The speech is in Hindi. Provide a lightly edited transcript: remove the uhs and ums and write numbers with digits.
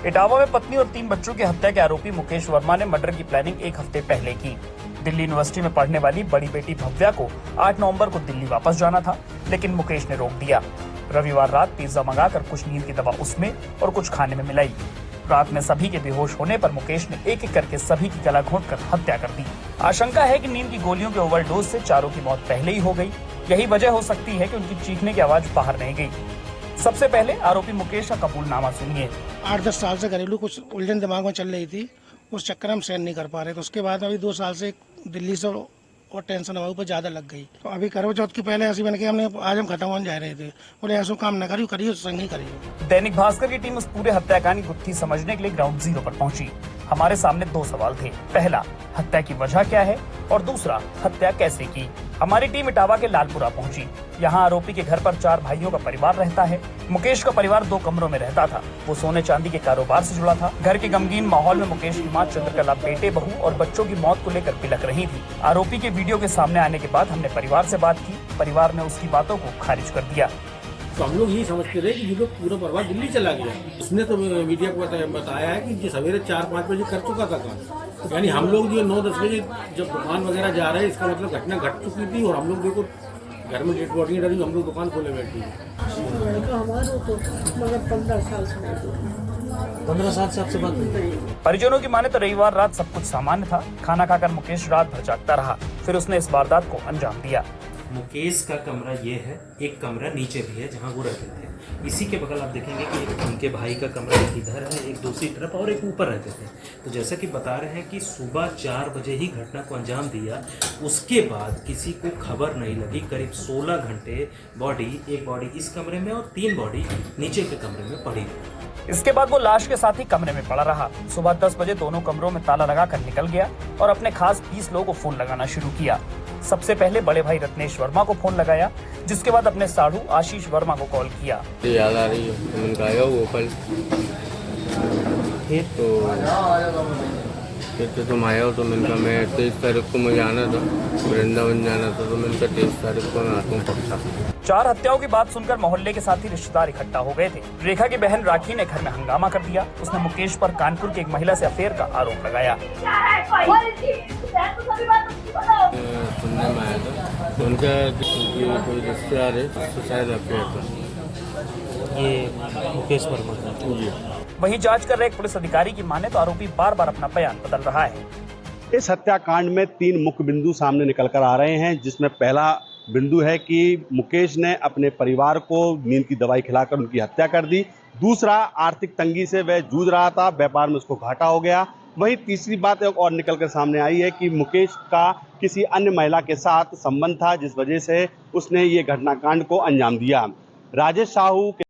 इटावा में पत्नी और 3 बच्चों की हत्या के आरोपी मुकेश वर्मा ने मर्डर की प्लानिंग 1 हफ्ते पहले की। दिल्ली यूनिवर्सिटी में पढ़ने वाली बड़ी बेटी भव्या को 8 नवंबर को दिल्ली वापस जाना था, लेकिन मुकेश ने रोक दिया। रविवार रात पिज्जा मंगाकर कुछ नींद की दवा उसमें और कुछ खाने में मिलाई। रात में सभी के बेहोश होने पर मुकेश ने एक एक करके सभी की गला घोंटकर हत्या कर दी। आशंका है कि नींद की गोलियों के ओवरडोज से चारों की मौत पहले ही हो गई। यही वजह हो सकती है कि उनकी चीखने की आवाज बाहर नहीं गई। सबसे पहले आरोपी मुकेश का कबूलनामा सुनिए। 8-10 साल से घरेलू कुछ उलझन दिमाग में चल रही थी, उस चक्कर में हम सहन नहीं कर पा रहे। तो उसके बाद अभी 2 साल से दिल्ली से और टेंशन हमारे ऊपर ज्यादा लग गई। तो अभी करवा चौथ के पहले ऐसी बन के हमने आज हम खत्म होने जा रहे थे। बोले ऐसा काम न करियो संग ही करियो। दैनिक भास्कर की टीम उस पूरे हत्याकांड की गुत्थी समझने के लिए ग्राउंड जीरो पर पहुंची। हमारे सामने 2 सवाल थे। पहला, हत्या की वजह क्या है, और दूसरा, हत्या कैसे की। हमारी टीम इटावा के लालपुरा पहुंची। यहाँ आरोपी के घर पर 4 भाइयों का परिवार रहता है। मुकेश का परिवार 2 कमरों में रहता था। वो सोने चांदी के कारोबार से जुड़ा था। घर के गमगीन माहौल में मुकेश की मां चंद्रकला बेटे, बहू और बच्चों की मौत को लेकर बिलख रही थी। आरोपी के वीडियो के सामने आने के बाद हमने परिवार से बात की। परिवार ने उसकी बातों को खारिज कर दिया। तो हम लोग यही समझते रहे कि ये लोग पूरा परिवार दिल्ली चला गया। उसने तो मीडिया को बताया है कि ये सवेरे 4-5 बजे कर चुका था काम। यानी हम लोग जो 9-10 बजे जब दुकान वगैरह जा रहे हैं, इसका मतलब घटना घट चुकी थी और हम लोग देखो घर में डेड बॉडी डरी, हम लोग दुकान खोले बैठे हैं। लड़का हमारा तो मगर 15 साल से 15 साल से आपसे बात नहीं। परिजनों की माने तो रविवार रात सब कुछ सामान्य था। खाना खाकर मुकेश रात भर जागता रहा, फिर उसने इस वारदात को अंजाम दिया। मुकेश का कमरा ये है, एक कमरा नीचे भी है जहाँ वो रहते थे। इसी के बगल आप देखेंगे कि एक उनके भाई का कमरा एक इधर है, एक दूसरी तरफ और एक ऊपर रहते थे। तो जैसा कि बता रहे हैं कि सुबह 4 बजे ही घटना को अंजाम दिया। उसके बाद किसी को खबर नहीं लगी। करीब 16 घंटे एक बॉडी इस कमरे में और 3 बॉडी नीचे के कमरे में पड़ी। इसके बाद वो लाश के साथ ही कमरे में पड़ा रहा। सुबह 10 बजे दोनों कमरों में ताला लगाकर निकल गया और अपने खास 20 लोगों को फोन लगाना शुरू किया। सबसे पहले बड़े भाई रत्नेश वर्मा को फोन लगाया, जिसके बाद अपने साढ़ू आशीष वर्मा को कॉल किया। याद आ रही है, उनका आया वो कल तो तुम आए हो। तो मैंने मैं 23 तारीख को मुझे आना था, वृंदावन जाना था। तो मैंने 23 तारीख को मैं आता हूँ पक्का। 4 हत्याओं की बात सुनकर मोहल्ले के साथी रिश्तेदार इकट्ठा हो गए थे। रेखा की बहन राखी ने घर में हंगामा कर दिया। उसने मुकेश पर कानपुर की एक महिला से अफेयर का आरोप लगाया। सुनने में आया था उनका कोई रिश्तेदार है, तो शायद अफेयर था। ये मुकेश वर्मा जी। वहीं जांच कर रहे एक पुलिस अधिकारी की माने तो आरोपी बार-बार अपना बयान बदल रहा है। इस हत्याकांड में 3 मुख्य बिंदु सामने निकल कर आ रहे हैं, जिसमें पहला बिंदु है कि मुकेश ने अपने परिवार को नींद की दवाई खिलाकर उनकी हत्या कर दी। दूसरा, आर्थिक तंगी से वह जूझ रहा था, व्यापार में उसको घाटा हो गया। वहीं तीसरी बात एक और निकल कर सामने आई है कि मुकेश का किसी अन्य महिला के साथ संबंध था, जिस वजह से उसने ये घटनाकांड को अंजाम दिया। राजेश साहू